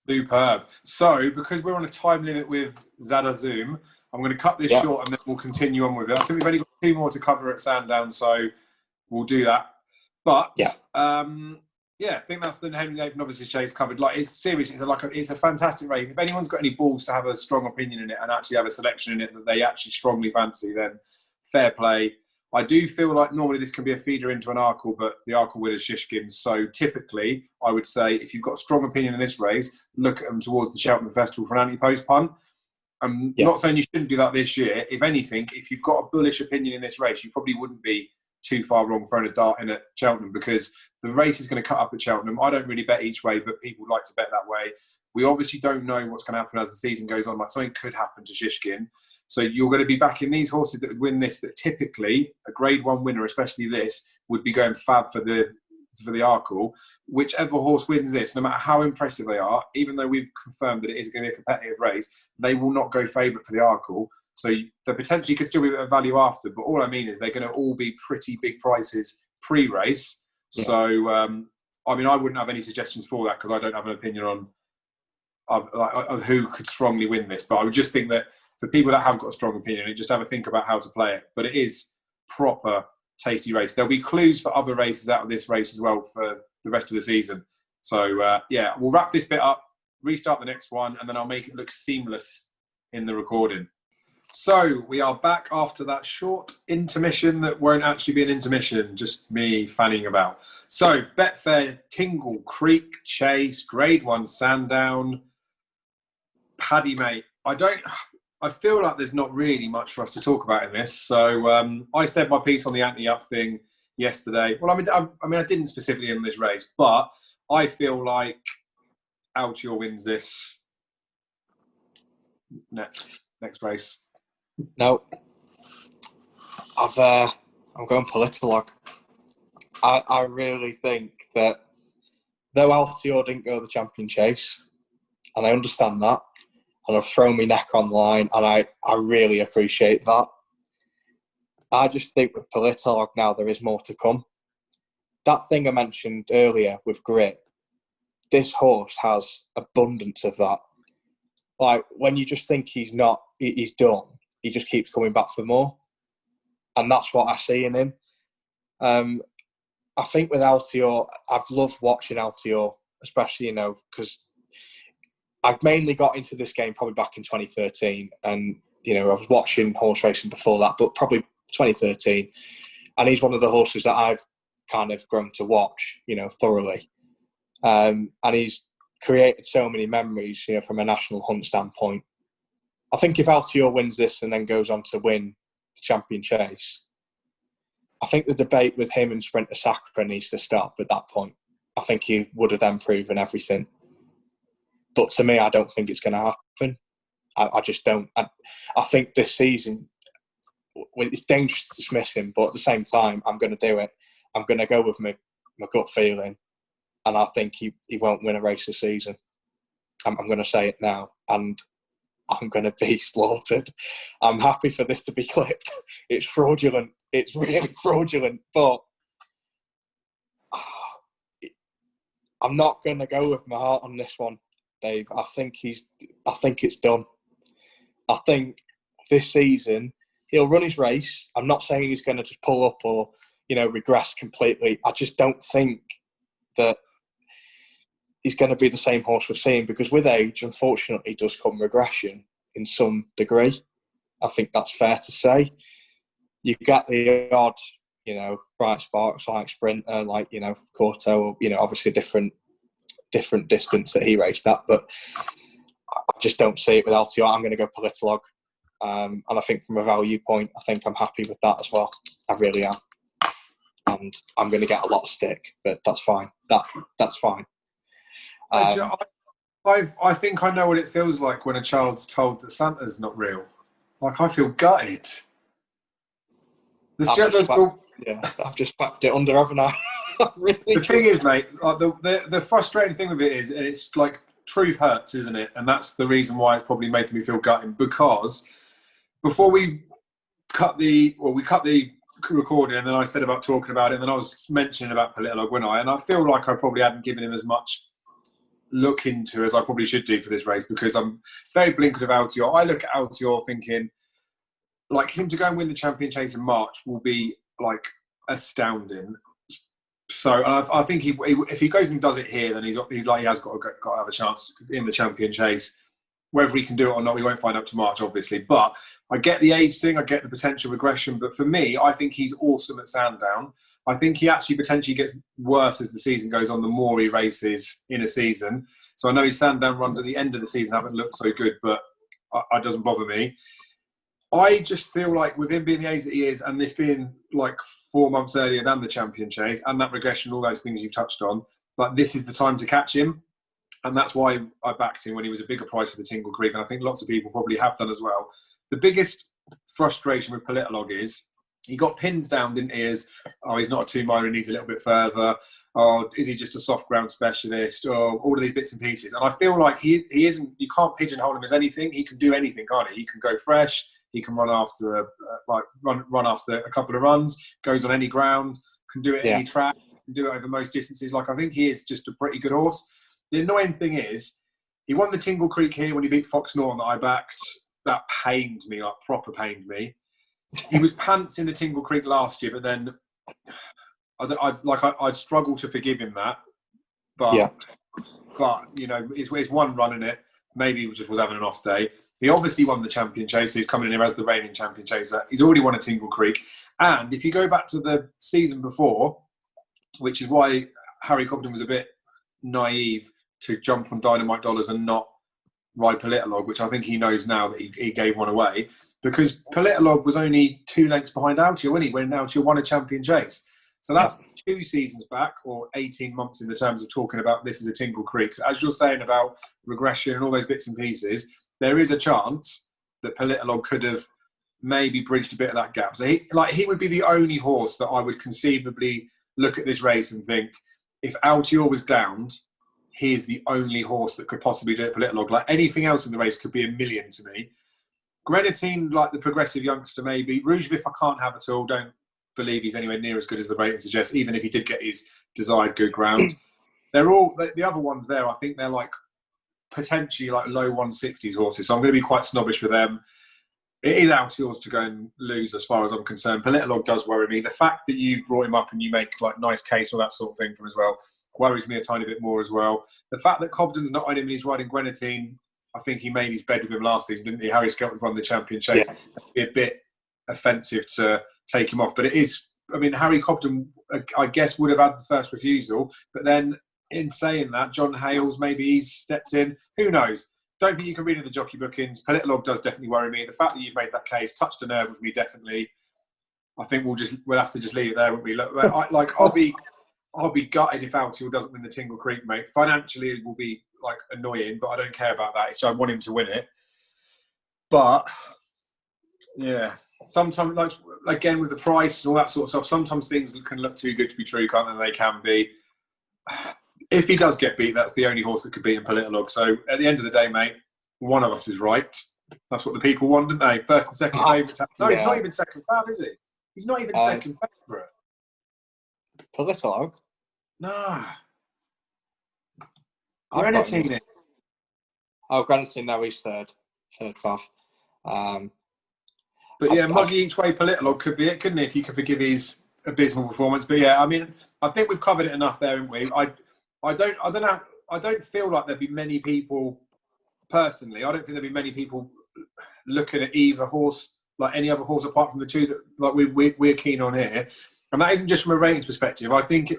Superb. So, because we're on a time limit with Zada Zoom, I'm going to cut this short and then we'll continue on with it. I think we've only got 2 more to cover at Sandown, so we'll do that. But, I think that's the Henry Nathan obviously Chase covered. Like, it's seriously, it's a fantastic race. If anyone's got any balls to have a strong opinion in it and actually have a selection in it that they actually strongly fancy, then fair play. I do feel like normally this can be a feeder into an Arkle, but the Arkle winner's Shishkin. So typically, I would say if you've got a strong opinion in this race, look at them towards the Cheltmental Festival for an anti-post punt. I'm not saying you shouldn't do that this year. If anything, if you've got a bullish opinion in this race, you probably wouldn't be too far wrong throwing a dart in at Cheltenham, because the race is going to cut up at Cheltenham. I don't really bet each way, but people like to bet that way. We obviously don't know what's going to happen as the season goes on. Like, something could happen to Shishkin. So you're going to be backing these horses that would win this, that typically a Grade 1 winner, especially this, would be going fab for the Arkle. Whichever horse wins this, no matter how impressive they are, even though we've confirmed that it is going to be a competitive race, they will not go favourite for the Arkle. So there potentially could still be a bit of value after, but all I mean is they're going to all be pretty big prices pre-race. Yeah. So, I wouldn't have any suggestions for that because I don't have an opinion of who could strongly win this. But I would just think that for people that have got a strong opinion, just have a think about how to play it. But it is proper tasty race. There'll be clues for other races out of this race as well for the rest of the season. So, we'll wrap this bit up, restart the next one, and then I'll make it look seamless in the recording. So we are back after that short intermission that won't actually be an intermission, just me fanning about. So Betfair, Tingle Creek Chase, Grade 1 Sandown, Paddy, mate. I feel like there's not really much for us to talk about in this. So I said my piece on the ante-up thing yesterday. Well, I didn't specifically in this race, but I feel like Altior wins this next race. No, I'm going Politolog. I really think that though Altior didn't go the champion chase, and I understand that, and I've thrown my neck online, and I really appreciate that. I just think with Politolog now there is more to come. That thing I mentioned earlier with grit, this horse has abundance of that. Like, when you just think he's done, he just keeps coming back for more. And that's what I see in him. I think with Altior, I've loved watching Altior, especially, because I've mainly got into this game probably back in 2013. And, I was watching horse racing before that, but probably 2013. And he's one of the horses that I've kind of grown to watch, thoroughly. And he's created so many memories, from a national hunt standpoint. I think if Altior wins this and then goes on to win the champion chase, I think the debate with him and Sprinter Sacre needs to stop at that point. I think he would have then proven everything. But to me, I don't think it's going to happen. I just don't. I think this season, it's dangerous to dismiss him, but at the same time, I'm going to do it. I'm going to go with my gut feeling, and I think he won't win a race this season. I'm going to say it now, and I'm going to be slaughtered. I'm happy for this to be clipped. It's fraudulent. It's really fraudulent, but I'm not going to go with my heart on this one, Dave. I think it's done. I think this season he'll run his race. I'm not saying he's going to just pull up or, regress completely. I just don't think that he's going to be the same horse we're seeing, because with age, unfortunately, does come regression in some degree. I think that's fair to say. You get the odd, bright sparks like Sprinter, like, Corto, obviously a different distance that he raced at, but I just don't see it with LTR. I'm going to go Politolog. And I think from a value point, I think I'm happy with that as well. I really am. And I'm going to get a lot of stick, but that's fine. That's fine. I think I know what it feels like when a child's told that Santa's not real. Like, I feel gutted. I've just packed it under, haven't I? The thing is, mate, like the frustrating thing with it is, and it's like, truth hurts, isn't it? And that's the reason why it's probably making me feel gutted, because before we cut the recording, and then I said about talking about it, and then I was mentioning about Politolog, when and I feel like I probably hadn't given him as much look into as I probably should do for this race, because I'm very blinkered of Altior. I look at Altior thinking, like, him to go and win the Champion Chase in March will be like astounding. So I think if he goes and does it here, then he has got to have a chance in the Champion Chase. Whether he can do it or not, we won't find out till March, obviously. But I get the age thing, I get the potential regression. But for me, I think he's awesome at Sandown. I think he actually potentially gets worse as the season goes on, the more he races in a season. So I know his Sandown runs at the end of the season haven't looked so good, but it doesn't bother me. I just feel like with him being the age that he is, and this being like 4 months earlier than the Champion Chase, and that regression, all those things you've touched on, like, this is the time to catch him. And that's why I backed him when he was a bigger price for the Tingle Creek. And I think lots of people probably have done as well. The biggest frustration with Politolog is he got pinned down, didn't he, as, he's not a two-miler, he needs a little bit further. Is he just a soft ground specialist? Or all of these bits and pieces. And I feel like he isn't, you can't pigeonhole him as anything. He can do anything, can't he? He can go fresh. He can run after run after a couple of runs, goes on any ground, can do it any track, can do it over most distances. Like, I think he is just a pretty good horse. The annoying thing is, he won the Tingle Creek here when he beat Fox Norton that I backed. That pained me, like, proper pained me. He was pants in the Tingle Creek last year, but then I'd struggle to forgive him that. But it's one run in it. Maybe he just was having an off day. He obviously won the Champion Chase, so he's coming in here as the reigning Champion Chaser. He's already won a Tingle Creek. And if you go back to the season before, which is why Harry Cobden was a bit naive to jump on Dynamite Dollars and not ride Politolog, which I think he knows now that he gave one away, because Politolog was only 2 lengths behind Altior, when Altior won a Champion Chase. So that's 2 seasons back, or 18 months in the terms of talking about this as a Tingle Creek. So as you're saying about regression and all those bits and pieces, there is a chance that Politolog could have maybe bridged a bit of that gap. So he would be the only horse that I would conceivably look at this race and think, if Altior was downed, he is the only horse that could possibly do it Politolog. Like, anything else in the race could be a million to me. Grenadine, like the progressive youngster, maybe. Rouge Vif I can't have at all. Don't believe he's anywhere near as good as the rating suggests, even if he did get his desired good ground. They're all, the other ones there, I think they're like potentially like low 160s horses. So I'm going to be quite snobbish with them. It is Altior's to go and lose as far as I'm concerned. Politolog does worry me. The fact that you've brought him up and you make like nice case or that sort of thing from as well worries me a tiny bit more as well. The fact that Cobden's not on him and he's riding Grenadine, I think he made his bed with him last season, didn't he? Harry Skelton won the Champion Chase. Yeah. It'd be a bit offensive to take him off. But it is, I mean, Harry Cobden, I guess, would have had the first refusal. But then in saying that, John Hales, maybe he's stepped in. Who knows? Don't think you can read in the jockey bookings. Politolog does definitely worry me. The fact that you've made that case touched a nerve with me, definitely. I think we'll have to just leave it there, won't we? Look, I'll be gutted if Altior doesn't win the Tingle Creek, mate. Financially, it will be like annoying, but I don't care about that. I want him to win it. But yeah, sometimes, like again with the price and all that sort of stuff, sometimes things can look too good to be true, can't they? They can be. If he does get beat, that's the only horse that could beat him Politolog. So at the end of the day, mate, one of us is right. That's what the people want, didn't they? First and second favourite. No, he's not even second fav, is he? He's not even second favourite. Politolog? No. Grenadine. Oh, Grenadine, no, he's third fav. But yeah, Muggy each way Politolog could be it, couldn't he? If you could forgive his abysmal performance. But yeah, I mean, I think we've covered it enough there, haven't we? I don't feel like there'd be many people personally. I don't think there'd be many people looking at either horse, like any other horse apart from the two that like we're keen on here. And that isn't just from a ratings perspective. I think,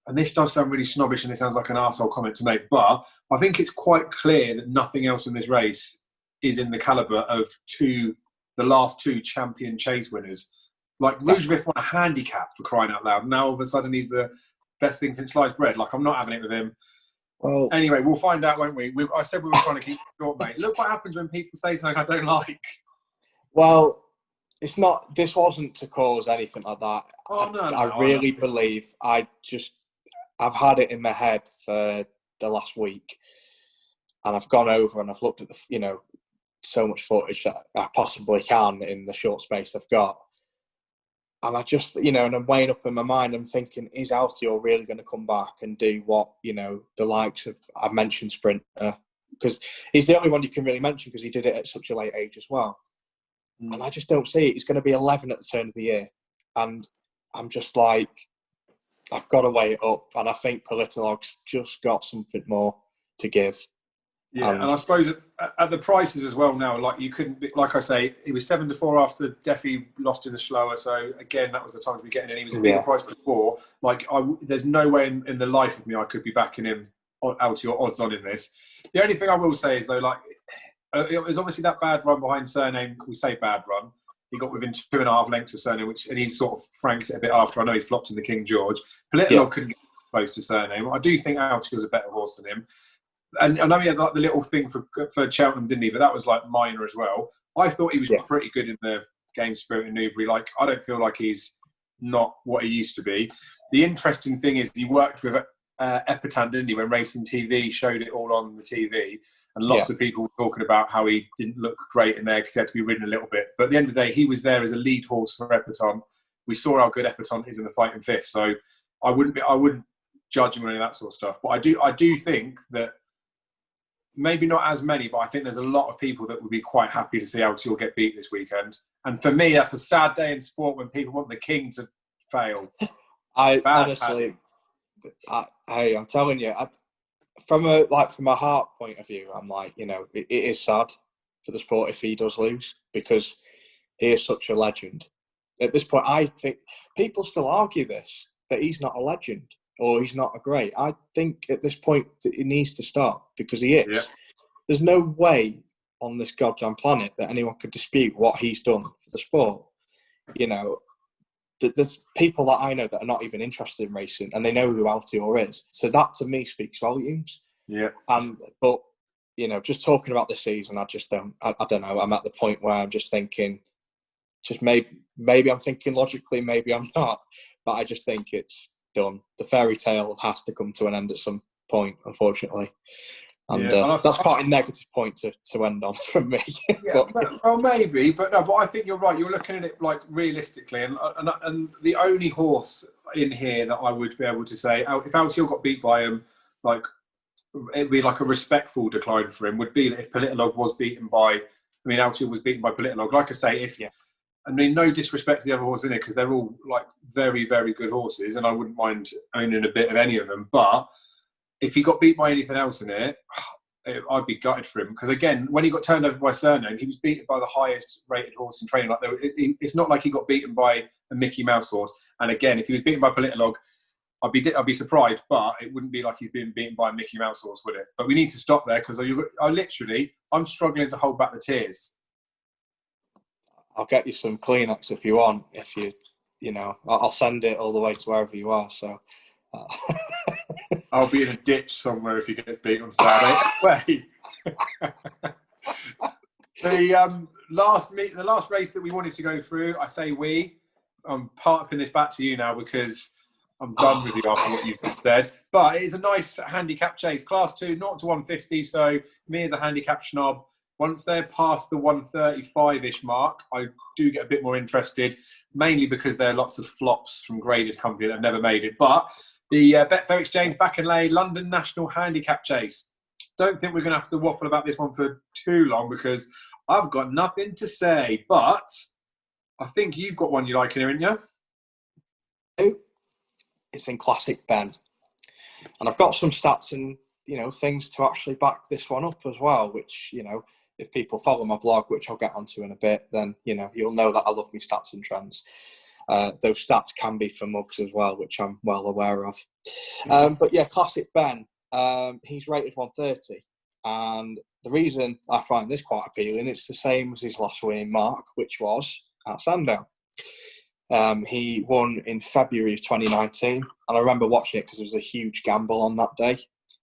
and this does sound really snobbish and it sounds like an arsehole comment to make, but I think it's quite clear that nothing else in this race is in the calibre of the last two champion chase winners. Like Rouge Vif won a handicap, for crying out loud. Now all of a sudden he's the best thing since sliced bread. Like, I'm not having it with him. Well, anyway, we'll find out, won't we? I said we were trying to keep it short, mate. Look what happens when people say something I don't like. Well, it's not. This wasn't to cause anything like that. Oh, I really believe I've had it in my head for the last week, and I've gone over and I've looked at so much footage that I possibly can in the short space I've got. And I just, and I'm weighing up in my mind, I'm thinking, is Altior really going to come back and do what, the likes of, I've mentioned Sprinter, because he's the only one you can really mention because he did it at such a late age as well. And I just don't see it. He's going to be 11 at the turn of the year. And I'm just like, I've got to weigh it up. And I think Politolog's just got something more to give. Yeah, and I suppose at the prices as well now, like you couldn't be, like I say, he was 7-4 after Deffy lost in the slower. So again, that was the time to be getting in. He was a bigger price before. Like, there's no way in the life of me I could be backing him out to your odds on in this. The only thing I will say is though, like, it was obviously that bad run behind Surname. We say bad run. He got within 2.5 lengths of Surname, and he sort of franked it a bit after. I know he flopped in the King George. Politolog couldn't get close to Surname. I do think Altior was a better horse than him. And I know he had like the little thing for Cheltenham, didn't he? But that was like minor as well. I thought he was pretty good in the Game Spirit in Newbury. Like, I don't feel like he's not what he used to be. The interesting thing is he worked with Epitan, didn't he? When Racing TV showed it all on the TV, and lots of people were talking about how he didn't look great in there because he had to be ridden a little bit. But at the end of the day, he was there as a lead horse for Epitan. We saw how good Epitan is in the fight in fifth. So I wouldn't judge him on any of that sort of stuff. But I do think that. Maybe not as many, but I think there's a lot of people that would be quite happy to see Altior get beat this weekend. And for me, that's a sad day in sport when people want the king to fail. I'm telling you, from a heart point of view, I'm like, it is sad for the sport if he does lose because he is such a legend. At this point, I think people still argue this, that he's not a legend. Or he's not a great. I think at this point it needs to stop because he is. Yeah. There's no way on this goddamn planet that anyone could dispute what he's done for the sport. There's people that I know that are not even interested in racing and they know who Altior is. So that to me speaks volumes. Yeah. But just talking about this season, I just don't. I don't know. I'm at the point where I'm just thinking, maybe I'm thinking logically, maybe I'm not. But I just think it's done. The fairy tale has to come to an end at some point, unfortunately. And that's quite a negative point to end on from me. Yeah, well, maybe, but no. But I think you're right. You're looking at it like realistically, and the only horse in here that I would be able to say, if Altior got beat by him, like it'd be like a respectful decline for him. Would be if Politolog was beaten by. I mean, Altior was beaten by Politolog. Like I say, I mean, no disrespect to the other horses in it because they're all like very, very good horses, and I wouldn't mind owning a bit of any of them. But if he got beat by anything else in it, I'd be gutted for him because again, when he got turned over by Surname, he was beaten by the highest rated horse in training. Like it's not like he got beaten by a Mickey Mouse horse. And again, if he was beaten by Politolog, I'd be surprised, but it wouldn't be like he's been beaten by a Mickey Mouse horse, would it? But we need to stop there because I'm struggling to hold back the tears. I'll get you some Kleenex if you want. If I'll send it all the way to wherever you are. So I'll be in a ditch somewhere if he gets beat on Saturday. Wait. The last race that we wanted to go through, I say I'm parking this back to you now because I'm done with you after what you've just said. But it is a nice handicap chase. Class 2, 0 to 150. So me as a handicap schnob, once they're past the 135-ish mark, I do get a bit more interested, mainly because there are lots of flops from graded company that have never made it. But the Betfair Exchange back and lay London National Handicap Chase. Don't think we're going to have to waffle about this one for too long because I've got nothing to say. But I think you've got one you like in here, haven't you? It's in Classic Ben. And I've got some stats and, things to actually back this one up as well, which, if people follow my blog, which I'll get onto in a bit, then, you'll know that I love my stats and trends. Those stats can be for mugs as well, which I'm well aware of. But yeah, Classic Ben, he's rated 130. And the reason I find this quite appealing, it's the same as his last winning mark, which was at Sandown. He won in February of 2019, and I remember watching it because there was a huge gamble on that day.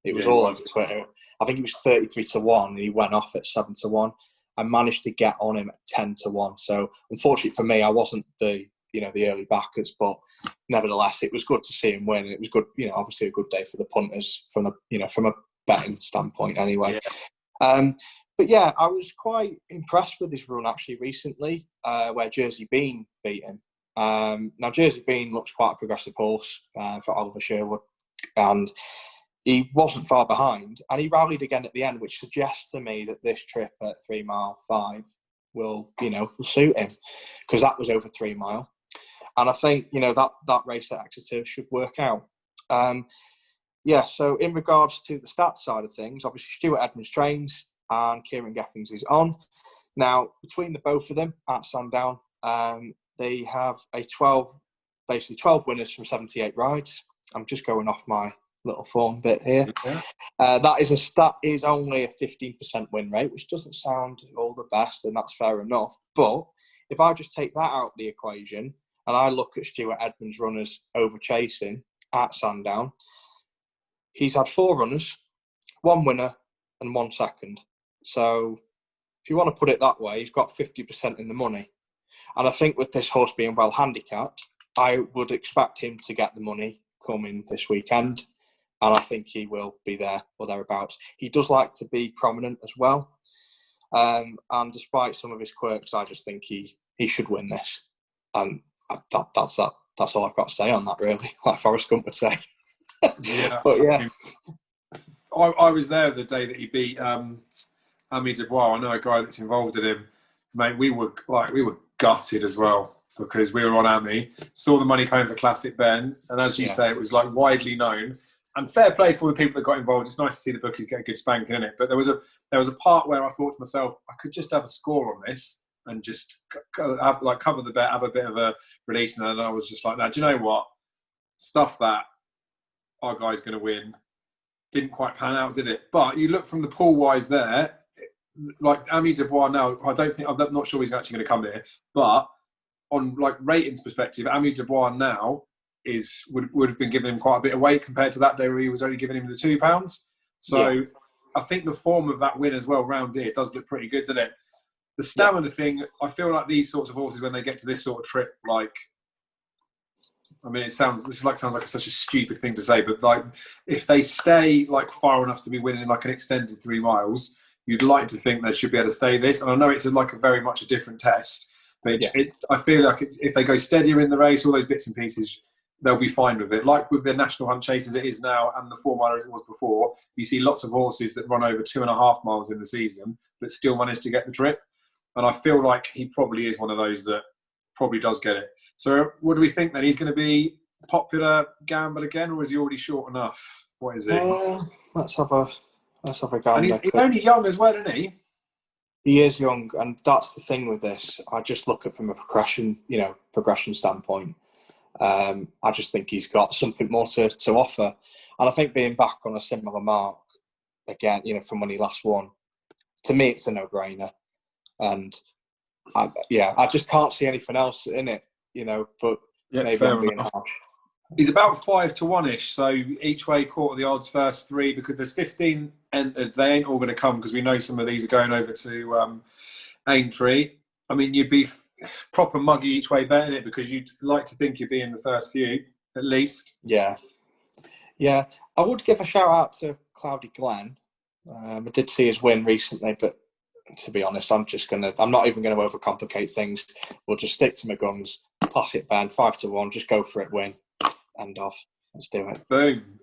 It was all over Twitter. I think it was 33 to 1, and he went off at 7 to 1. I managed to get on him at 10 to 1. So, unfortunately for me, I wasn't the early backers, but nevertheless, it was good to see him win. It was good, obviously a good day for the punters from a betting standpoint, anyway. Yeah. But yeah, I was quite impressed with his run actually recently, where Jersey Bean beat him. Now, Jersey Bean looks quite a progressive horse for Oliver Sherwood, and he wasn't far behind, and he rallied again at the end, which suggests to me that this trip at 3 mile 5 will suit him, because that was over 3 mile, and I think that race at Exeter should work out. So in regards to the stats side of things, obviously Stuart Edmonds trains and Kieran Geffings is on. Now, between the both of them at Sandown, they have 12 winners from 78 rides. I'm just going off my little form bit here. Yeah. That is only a 15% win rate, which doesn't sound all the best, and that's fair enough. But if I just take that out of the equation and I look at Stuart Edmonds' runners over chasing at Sandown, he's had 4 runners, 1 winner and 1 second. So if you want to put it that way, he's got 50% in the money. And I think with this horse being well handicapped, I would expect him to get the money coming this weekend. And I think he will be there or thereabouts. He does like to be prominent as well. And despite some of his quirks, I just think he should win this. And that's that. That's all I've got to say on that, really, like Forrest Gump would say. Yeah. But yeah. I was there the day that he beat Ami Dubois. I know a guy that's involved in him. Mate, we were gutted as well because we were on Ami, saw the money coming for Classic Ben, and as you say, it was widely known. And fair play for all the people that got involved. It's nice to see the bookies get a good spanking in it. But there was a part where I thought to myself, I could just have a score on this and just cover the bet, have a bit of a release, and then I was just like, "Now, do you know what? Stuff that. Our guy's going to win." Didn't quite pan out, did it? But you look from the pool wise there. Like Ami Dubois now, I'm not sure he's actually going to come here, but on ratings perspective, Ami Dubois now would have been giving him quite a bit of weight compared to that day where he was only giving him the £2. So I think the form of that win as well round here does look pretty good, doesn't it? The stamina thing, I feel like these sorts of horses when they get to this sort of trip, it sounds like such a stupid thing to say, but if they stay far enough to be winning an extended 3 miles. You'd like to think they should be able to stay this. And I know it's a very much a different test. But I feel like if they go steadier in the race, all those bits and pieces, they'll be fine with it. Like with the National Hunt Chase as it is now and the 4 miler as it was before, you see lots of horses that run over 2.5 miles in the season but still manage to get the trip. And I feel like he probably is one of those that probably does get it. So what do we think then? He's going to be popular gamble again, or is he already short enough? What is it? Let's have a gander. And he's only young as well, isn't he? He is young, and that's the thing with this. I just look at it from a progression standpoint. I just think he's got something more to offer. And I think being back on a similar mark, again, from when he last won, to me, it's a no-brainer. And I just can't see anything else in it, but maybe I'm being harsh. He's about 5 to 1-ish, so each way quarter the odds first 3, because there's 15 entered. They ain't all going to come because we know some of these are going over to Aintree. I mean, you'd be proper muggy each way betting it because you'd like to think you'd be in the first few at least. Yeah. I would give a shout out to Cloudy Glen. I did see his win recently, but to be honest, I'm not even going to overcomplicate things. We'll just stick to my guns, toss it, Ben, 5-1, just go for it, win, end off. Let's do it. Boom.